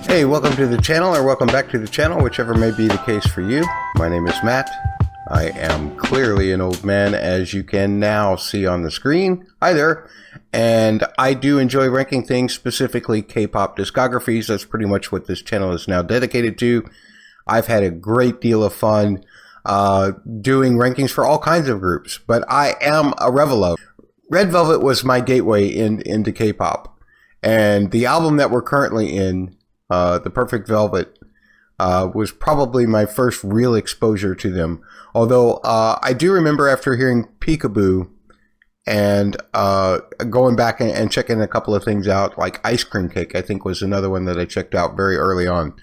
Hey, welcome to the channel, or welcome back to the channel, whichever may be the case for you. My name is Matt. I am clearly an old man, as you can now see on the screen. Hi there. And I do enjoy ranking things, specifically K-pop discographies. That's pretty much what this channel is now dedicated to. I've had a great deal of fun doing rankings for all kinds of groups, but I am a Revelo. Red Velvet was my gateway into K-pop. And the album that we're currently in, The Perfect Velvet, was probably my first real exposure to them. Although I do remember after hearing Peekaboo and going back and checking a couple of things out, like Ice Cream Cake, I think was another one that I checked out very early on.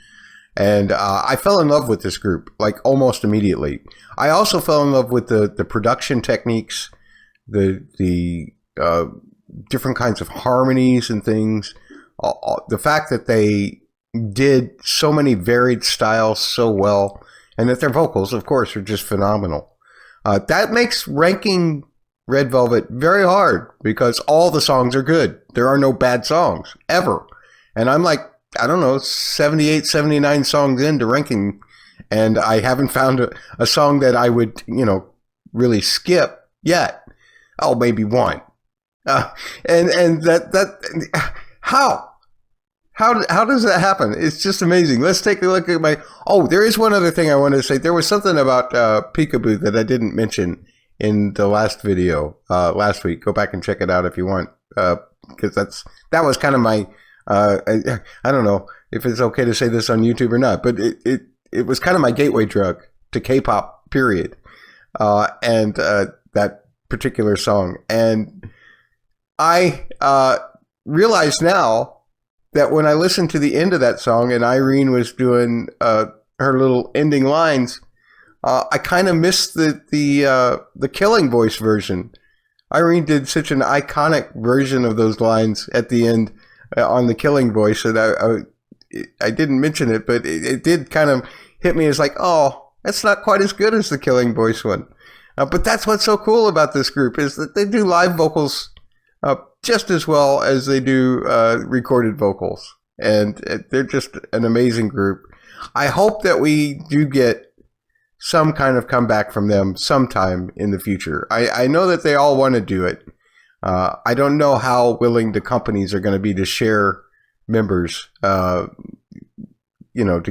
And I fell in love with this group, like almost immediately. I also fell in love with the production techniques, the different kinds of harmonies and things. The fact that they did so many varied styles so well, and that their vocals, of course, are just phenomenal. That makes ranking Red Velvet very hard, because all the songs are good. There are no bad songs, ever. And I'm like, I don't know, 78, 79 songs into ranking, and I haven't found a song that I would, really skip yet. Oh, maybe one. And how does that happen? It's just amazing. Let's take a look at there is one other thing I wanted to say. There was something about Peekaboo that I didn't mention in the last video last week. Go back and check it out if you want, because that was kind of my I don't know if it's okay to say this on YouTube or not, but it was kind of my gateway drug to K-pop, period. And that particular song. And I realize now that when I listened to the end of that song and Irene was doing her little ending lines, I kind of missed the Killing Voice version. Irene did such an iconic version of those lines at the end on the Killing Voice that I didn't mention it, but it did kind of hit me as like, oh, that's not quite as good as the Killing Voice one. But that's what's so cool about this group, is that they do live vocals just as well as they do recorded vocals. And they're just an amazing group. I hope that we do get some kind of comeback from them sometime in the future. I know that they all want to do it. I don't know how willing the companies are going to be to share members, to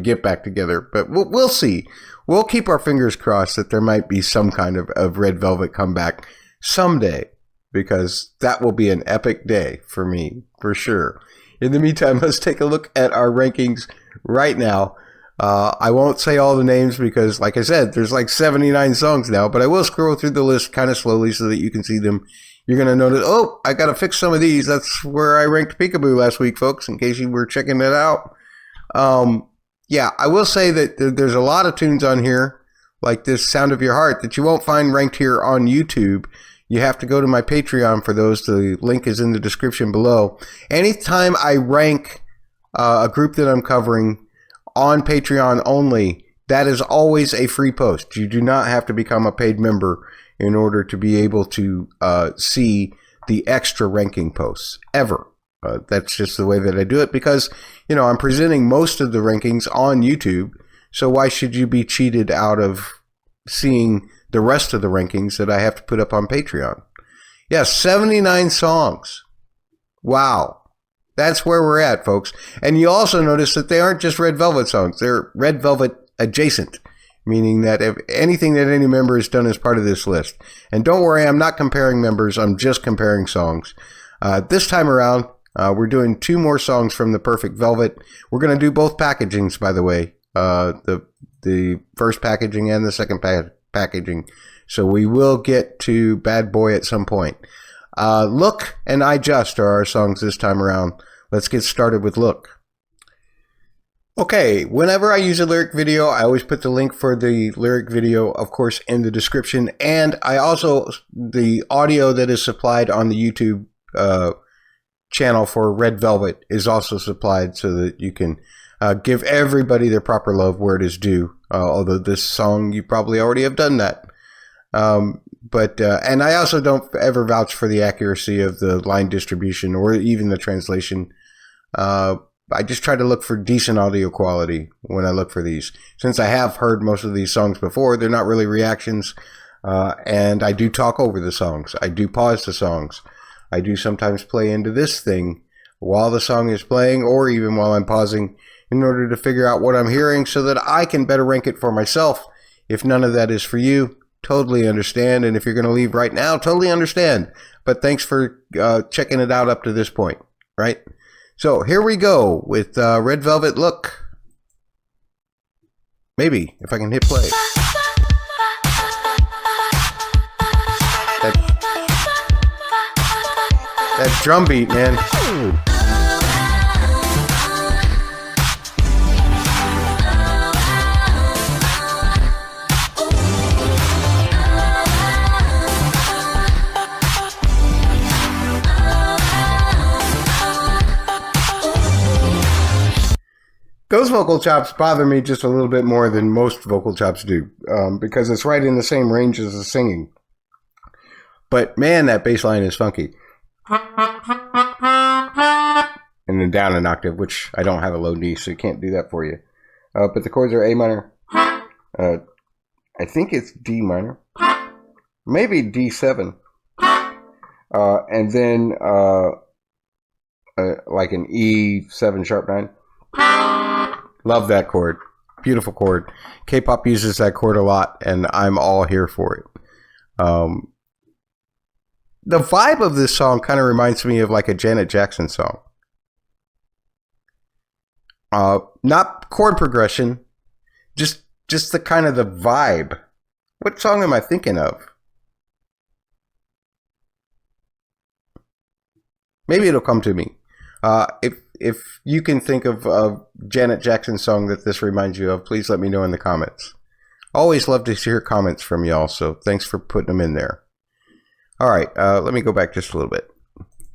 get back together. But we'll see. We'll keep our fingers crossed that there might be some kind of Red Velvet comeback someday, because that will be an epic day for me, for sure. In the meantime, let's take a look at our rankings right now. I won't say all the names because, like I said, there's like 79 songs now, but I will scroll through the list kind of slowly so that you can see them. You're going to notice, oh, I got to fix some of these. That's where I ranked Peekaboo last week, folks, in case you were checking that out. Yeah, I will say that there's a lot of tunes on here, like this Sound of Your Heart, that you won't find ranked here on YouTube. You have to go to my Patreon for those. The link is in the description below. Anytime I rank a group that I'm covering on Patreon only, that is always a free post. You do not have to become a paid member in order to be able to see the extra ranking posts, ever. That's just the way that I do it, because, I'm presenting most of the rankings on YouTube, so why should you be cheated out of seeing the rest of the rankings that I have to put up on Patreon? Yeah, 79 songs. Wow. That's where we're at, folks. And you also notice that they aren't just Red Velvet songs. They're Red Velvet adjacent, meaning that if anything that any member has done is part of this list. And don't worry, I'm not comparing members. I'm just comparing songs. This time around, we're doing 2 more songs from The Perfect Velvet. We're going to do both packagings, by the way. The first packaging and the second packaging. So we will get to Bad Boy at some point. Look and I Just are our songs this time around. Let's get started with Look. Okay, whenever I use a lyric video, I always put the link for the lyric video, of course, in the description. And I also, the audio that is supplied on the YouTube channel for Red Velvet is also supplied, so that you can give everybody their proper love where it is due. Although this song, you probably already have done that. And I also don't ever vouch for the accuracy of the line distribution or even the translation. I just try to look for decent audio quality when I look for these. Since I have heard most of these songs before, they're not really reactions. And I do talk over the songs. I do pause the songs. I do sometimes play into this thing while the song is playing, or even while I'm pausing, in order to figure out what I'm hearing so that I can better rank it for myself. If none of that is for you, totally understand. And if you're going to leave right now, totally understand. But thanks for checking it out up to this point, right? So here we go with Red Velvet Look. Maybe, if I can hit play. That drum beat, man. Those vocal chops bother me just a little bit more than most vocal chops do, because it's right in the same range as the singing. But man, that bass line is funky. And then down an octave, which I don't have a low D, so I can't do that for you. But the chords are A minor. I think it's D minor. Maybe D7. And then like an E7 sharp 9. Love that chord. Beautiful chord. K-pop uses that chord a lot, and I'm all here for it. The vibe of this song kind of reminds me of like a Janet Jackson song. Not chord progression, just the kind of the vibe. What song am I thinking of? Maybe it'll come to me. If you can think of a Janet Jackson song that this reminds you of, please let me know in the comments. Always love to hear comments from y'all, so thanks for putting them in there. All right, let me go back just a little bit.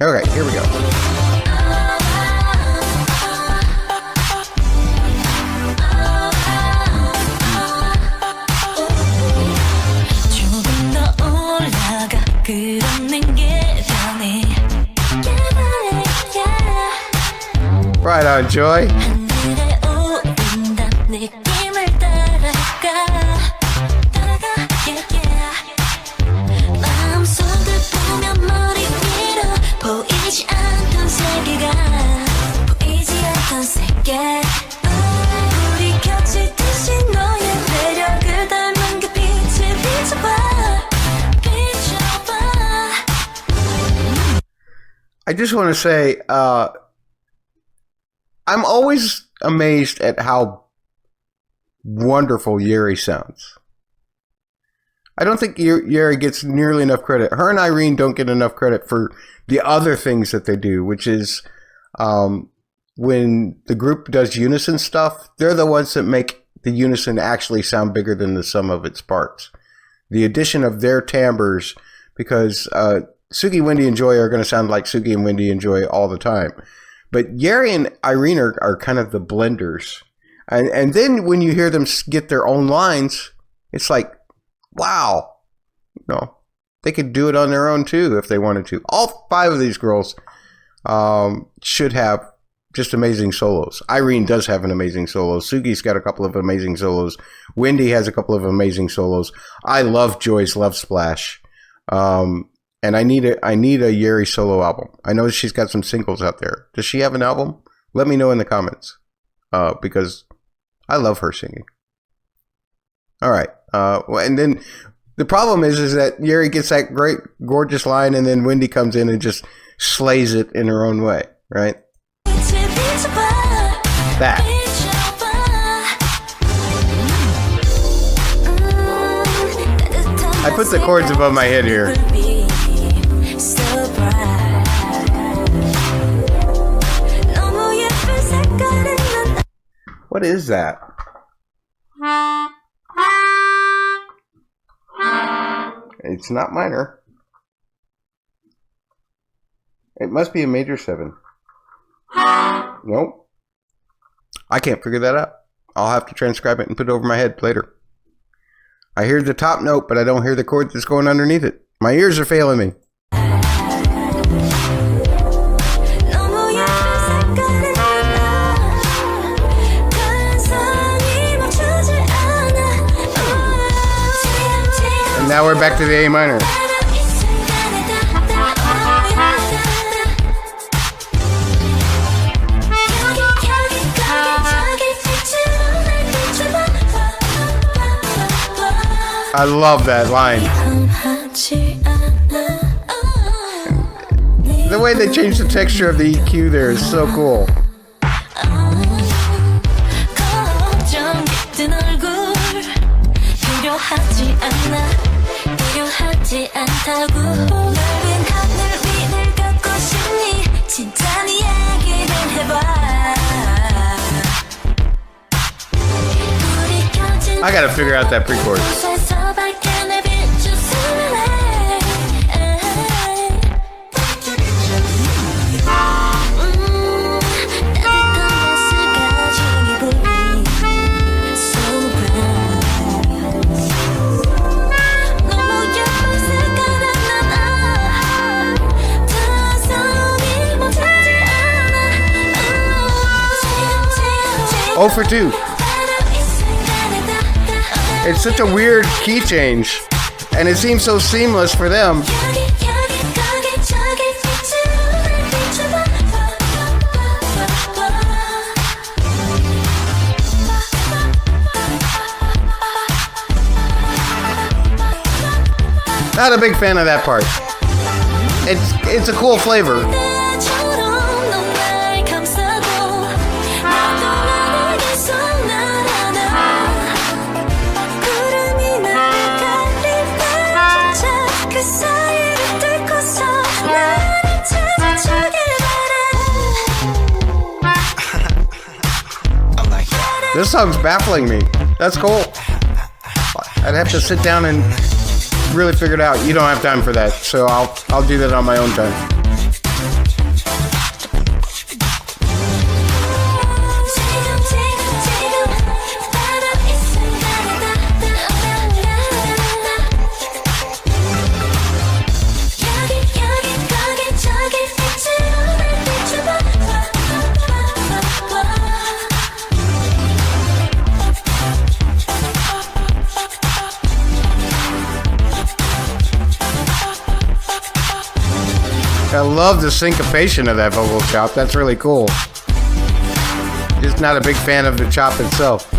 Okay, here we go. Right on, Joy. I just want to say, I'm always amazed at how wonderful Yeri sounds. I don't think Yeri gets nearly enough credit. Her and Irene don't get enough credit for the other things that they do, which is when the group does unison stuff, they're the ones that make the unison actually sound bigger than the sum of its parts. The addition of their timbres, because Sugi, Wendy, and Joy are going to sound like Sugi and Wendy and Joy all the time. But Yeri and Irene are kind of the blenders. And then when you hear them get their own lines, it's like, wow. You know, they could do it on their own too if they wanted to. All 5 of these girls should have just amazing solos. Irene does have an amazing solo. Sugi's got a couple of amazing solos. Wendy has a couple of amazing solos. I love Joy's Love Splash. And I need a Yeri solo album. I know she's got some singles out there. Does she have an album? Let me know in the comments, because I love her singing. All right, and then the problem is that Yeri gets that great, gorgeous line, and then Wendy comes in and just slays it in her own way, right? That. I put the chords above my head here. What is that? It's not minor. It must be a major 7. Nope. I can't figure that out. I'll have to transcribe it and put it over my head later. I hear the top note, but I don't hear the chord that's going underneath it. My ears are failing me. we're back to the A minor. I love that line. The way they changed the texture of the EQ there is so cool. I gotta figure out that pre-chorus. Oh for 2. It's such a weird key change, and it seems so seamless for them. Not a big fan of that part. It's a cool flavor. This song's baffling me. That's cool. I'd have to sit down and really figure it out. You don't have time for that, so I'll do that on my own time. I love the syncopation of that vocal chop. That's really cool. Just not a big fan of the chop itself.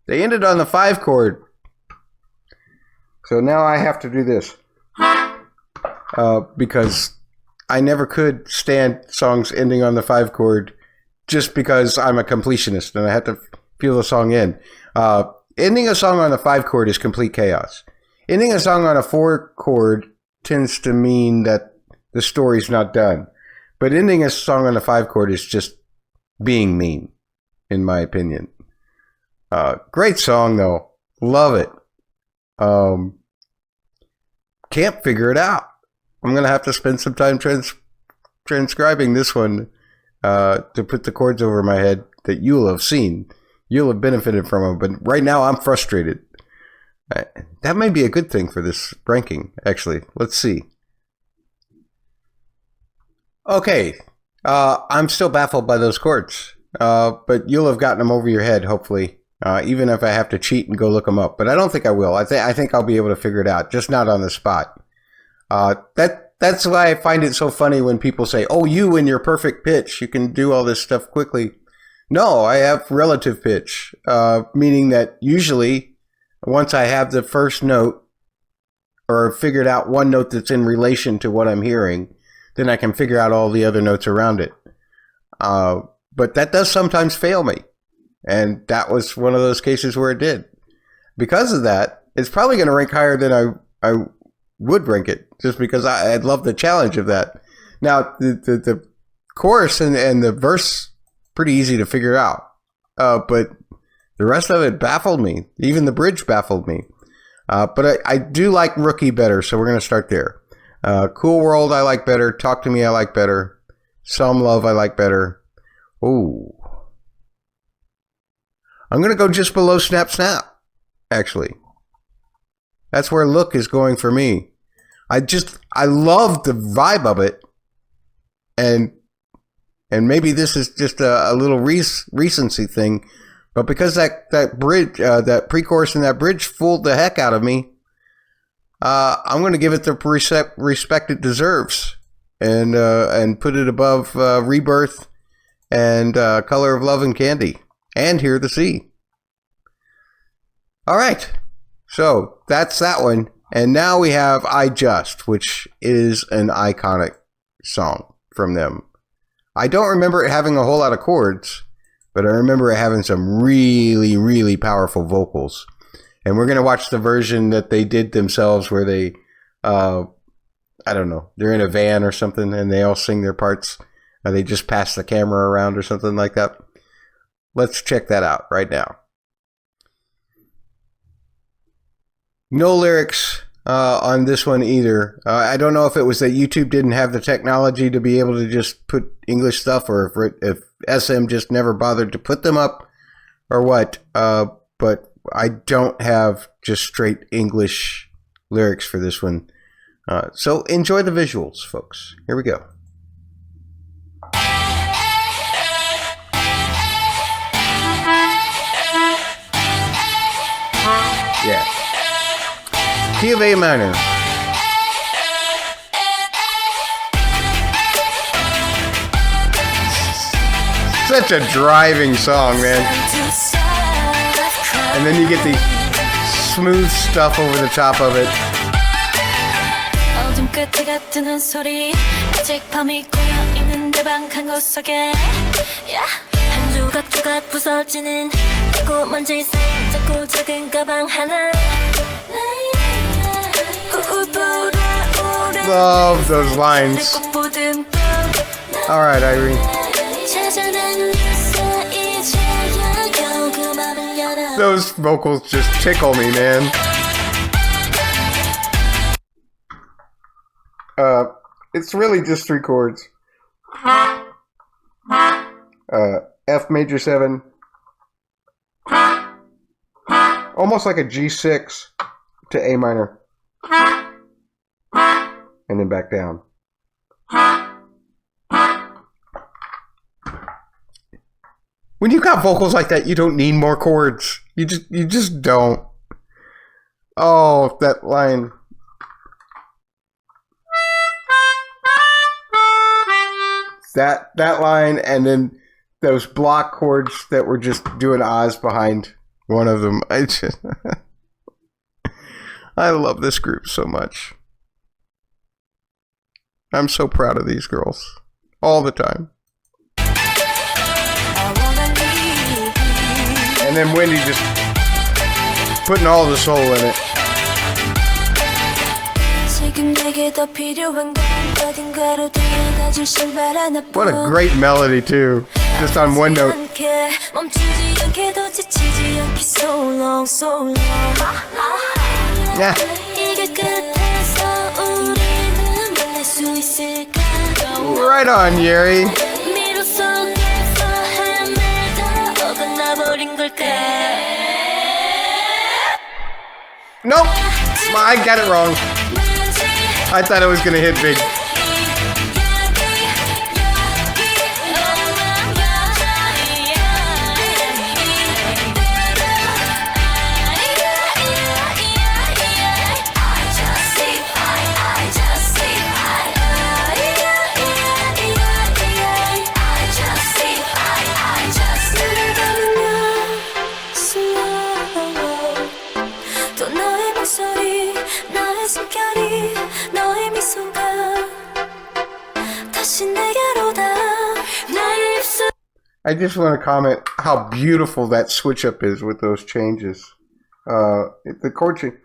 They ended on the 5 chord. So now I have to do this. Because I never could stand songs ending on the 5 chord just because I'm a completionist and I have to feel the song in. Ending a song on a 5 chord is complete chaos. Ending a song on a 4 chord tends to mean that the story's not done. But ending a song on a 5 chord is just being mean, in my opinion. Great song, though. Love it. Can't figure it out. I'm going to have to spend some time transcribing this one to put the chords over my head that you'll have seen. You'll have benefited from them, but right now I'm frustrated. That may be a good thing for this ranking, actually. Let's see. Okay, I'm still baffled by those chords, but you'll have gotten them over your head, hopefully, even if I have to cheat and go look them up. But I don't think I will. I think I'll be able to figure it out, just not on the spot. That's why I find it so funny when people say, oh, you in your perfect pitch, you can do all this stuff quickly. No, I have relative pitch, meaning that usually once I have the first note or figured out one note that's in relation to what I'm hearing, then I can figure out all the other notes around it. But that does sometimes fail me. And that was one of those cases where it did. Because of that, it's probably going to rank higher than I would rank it, just because I'd love the challenge of that. Now, the chorus and the verse, pretty easy to figure out. But the rest of it baffled me. Even the bridge baffled me. But I do like Rookie better, so we're going to start there. Cool World I like better. Talk to Me I like better. Some Love I like better. Ooh. I'm going to go just below Snap Snap, actually. That's where Look is going for me. I love the vibe of it. And And maybe this is just a little recency thing, but because that bridge, that pre-chorus and that bridge fooled the heck out of me, I'm going to give it the respect it deserves, and put it above Rebirth and Color of Love and Candy and Hear the Sea. All right, so that's that one. And now we have I Just, which is an iconic song from them. I don't remember it having a whole lot of chords, but I remember it having some really, really powerful vocals. And we're going to watch the version that they did themselves where they, I don't know, they're in a van or something and they all sing their parts. They just pass the camera around or something like that. Let's check that out right now. No lyrics on this one either. I don't know if it was that YouTube didn't have the technology to be able to just put English stuff, or if SM just never bothered to put them up, or what. But I don't have just straight English lyrics for this one. So enjoy the visuals, folks. Here we go. Yeah. Key of A minor. Such a driving song, man. And then you get the smooth stuff over the top of it. Love those lines. All right, Irene. Those vocals just tickle me, man. It's really just 3 chords. F major 7. Almost like a G6 to A minor. And then back down. When you got vocals like that, you don't need more chords. You just don't. Oh, that line. That line, and then those block chords that were just doing Oz behind one of them. I love this group so much. I'm so proud of these girls. All the time. And then Wendy just putting all the soul in it. What a great melody too. Just on one note. Yeah. Right on, Yeri. Nope, I got it wrong. I thought it was gonna hit big. I just want to comment how beautiful that switch up is with those changes. The chord change.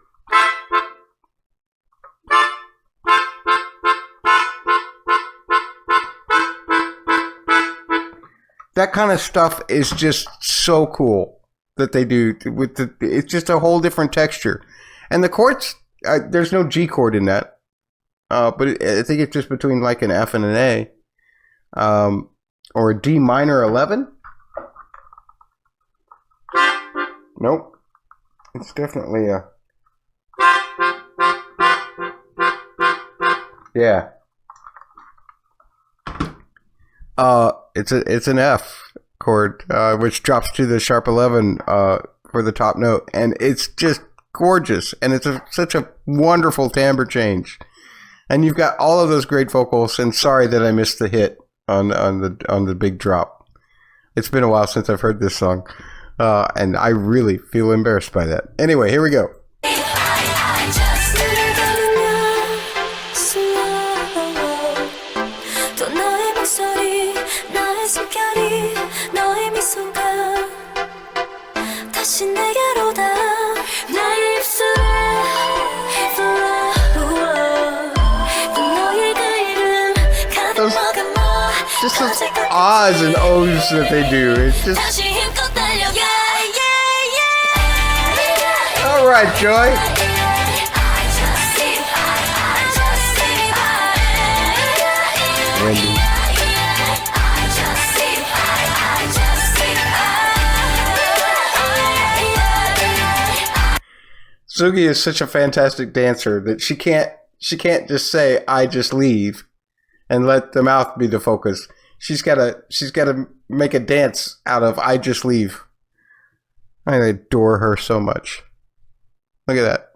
That kind of stuff is just so cool that they do with it's just a whole different texture. And the chords, there's no G chord in that. But I think it's just between like an F and an A. Or a D minor 11? Nope. It's definitely a... Yeah. It's an F chord, which drops to the sharp 11 for the top note, and it's just gorgeous, and it's such a wonderful timbre change, and you've got all of those great vocals. And sorry that I missed the hit on the big drop. It's been a while since I've heard this song, and I really feel embarrassed by that. Anyway, here we go. Just those ahs and ohs that they do. It's just... All right, Joy. Wendy. Sugi is such a fantastic dancer that she can't just say "I just leave" and let the mouth be the focus. She's gotta make a dance out of "I just leave." I adore her so much. Look at that.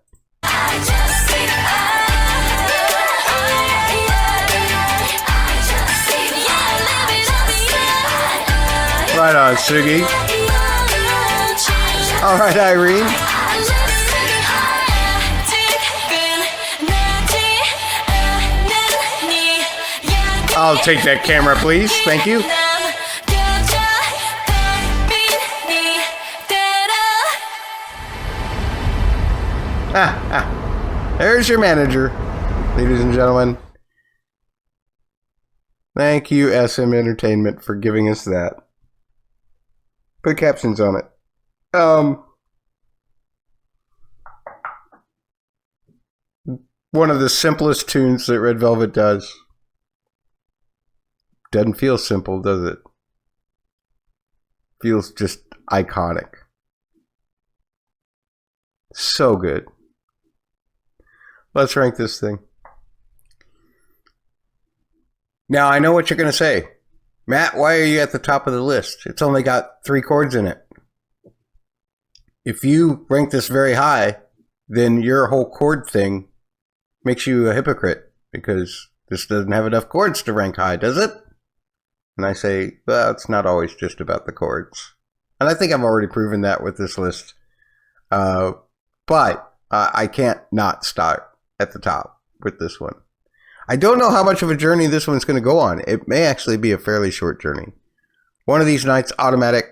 Right on, Sugi. All right, Irene. I'll take that camera, please. Thank you. There's your manager, ladies and gentlemen. Thank you, SM Entertainment, for giving us that. Put captions on it. One of the simplest tunes that Red Velvet does. Doesn't feel simple, does it? Feels just iconic. So good. Let's rank this thing. Now, I know what you're going to say. Matt, why are you at the top of the list? It's only got 3 chords in it. If you rank this very high, then your whole chord thing makes you a hypocrite, because this doesn't have enough chords to rank high, does it? And I say, well, it's not always just about the chords. And I think I've already proven that with this list. But I can't not start at the top with this one. I don't know how much of a journey this one's going to go on. It may actually be a fairly short journey. One of these nights, automatic.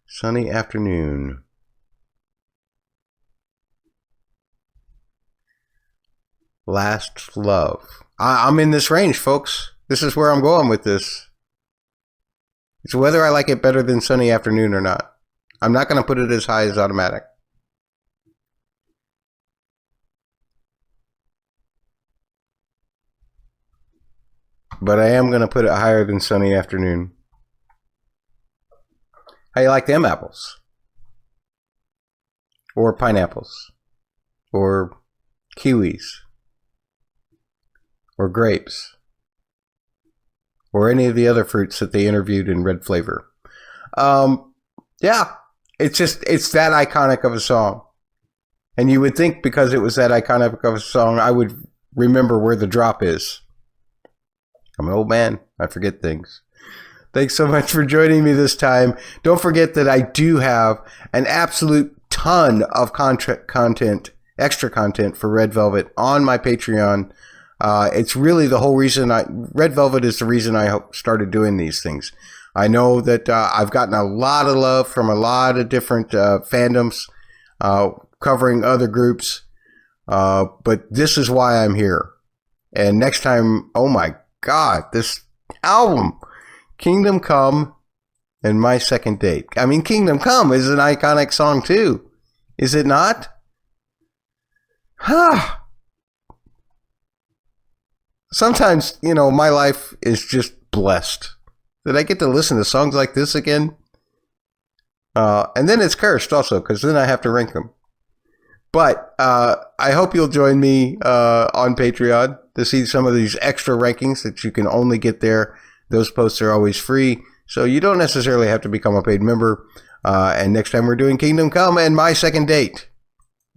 Sunny afternoon. Last love. I'm in this range, folks. This is where I'm going with this. It's whether I like it better than Sunny Afternoon or not. I'm not going to put it as high as automatic. But I am going to put it higher than Sunny Afternoon. How you like them apples? Or pineapples? Or kiwis? Or grapes? Or any of the other fruits that they interviewed in Red Flavor. Yeah, it's that iconic of a song. And you would think because it was that iconic of a song, I would remember where the drop is. I'm an old man. I forget things. Thanks so much for joining me this time. Don't forget that I do have an absolute ton of content, extra content for Red Velvet on my Patreon. It's really the whole reason Red Velvet is the reason I started doing these things. I know that I've gotten a lot of love from a lot of different fandoms covering other groups, but this is why I'm here. And next time, oh my God, this album, Kingdom Come and My Second Date. I mean, Kingdom Come is an iconic song too, is it not? Sometimes, you know, my life is just blessed that I get to listen to songs like this again. And then it's cursed also, because then I have to rank them. But I hope you'll join me on Patreon to see some of these extra rankings that you can only get there. Those posts are always free, so you don't necessarily have to become a paid member. And next time we're doing Kingdom Come and My Second Date.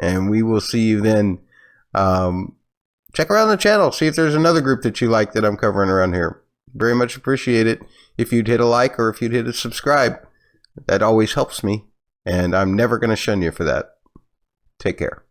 And we will see you then. Check around the channel. See if there's another group that you like that I'm covering around here. Very much appreciate it if you'd hit a like or if you'd hit a subscribe. That always helps me. And I'm never going to shun you for that. Take care.